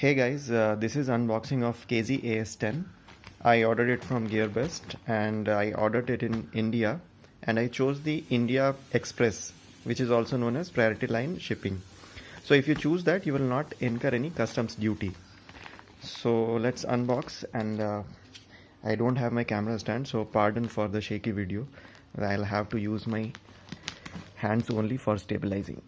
Hey guys, this is unboxing of KZ AS10. I ordered it from GearBest and I ordered it in India, and I chose the India Express, which is also known as priority line shipping. So if you choose that, you will not incur any customs duty. So let's unbox, and I don't have my camera stand, so pardon for the shaky video. I'll have to use my hands only for stabilizing.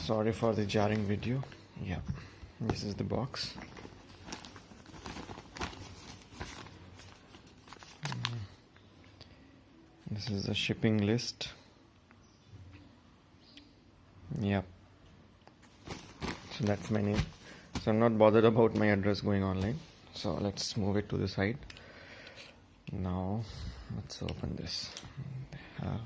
Sorry for the jarring video. Yeah, this is the box. This is the shipping list. Yeah, so that's my name. So I'm not bothered about my address going online. So let's move it to the side. Now let's open this. They have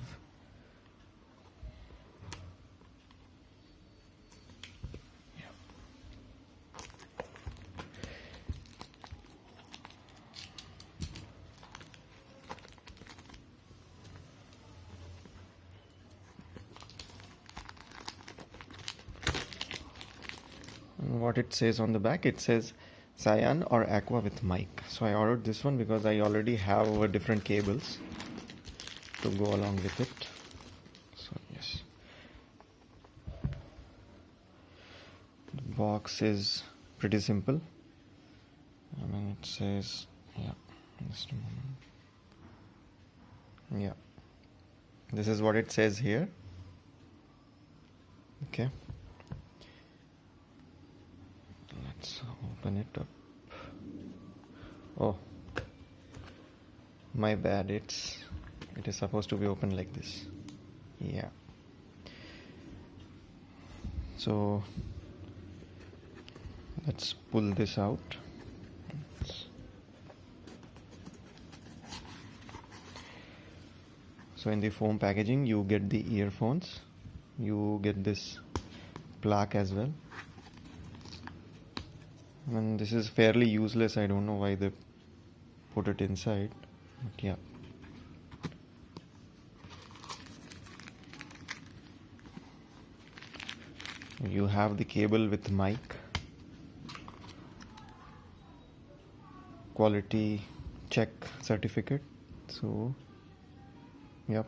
what it says on the back. It says cyan or aqua with mic. So I ordered this one because I already have different cables to go along with it. So yes, the box is pretty simple. I mean, it says, yeah, just a moment. Yeah, this is what it says here. Okay, let's open it up. Oh, my bad, it is supposed to be open like this. Yeah, so let's pull this out. So in the foam packaging you get the earphones, you get this plaque as well, and this is fairly useless. I don't know why they put it inside, but yeah. You have the cable with mic, quality check certificate. So yep,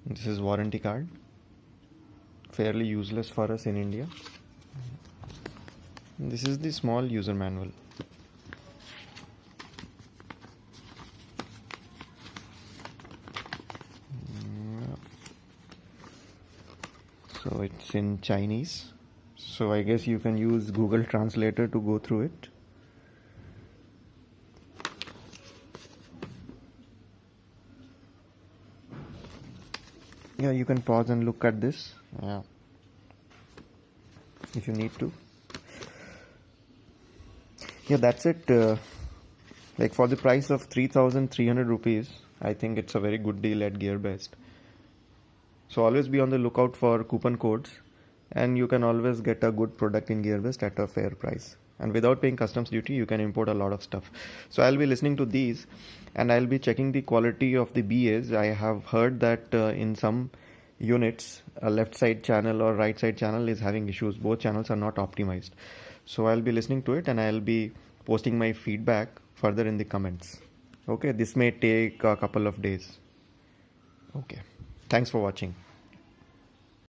this is warranty card. Fairly useless for us in India. This is the small user manual. So it's in Chinese, so I guess you can use Google Translator to go through it. Yeah, you can pause and look at this, yeah, if you need to. Yeah, that's it. Like, for the price of 3,300 rupees, I think it's a very good deal at GearBest. So always be on the lookout for coupon codes, and you can always get a good product in GearBest at a fair price. And without paying customs duty, you can import a lot of stuff. So I'll be listening to these, and I'll be checking the quality of the BAs. I have heard that in some units, a left side channel or right side channel is having issues. Both channels are not optimized. So I'll be listening to it, and I'll be posting my feedback further in the comments. Okay, this may take a couple of days. Okay, thanks for watching.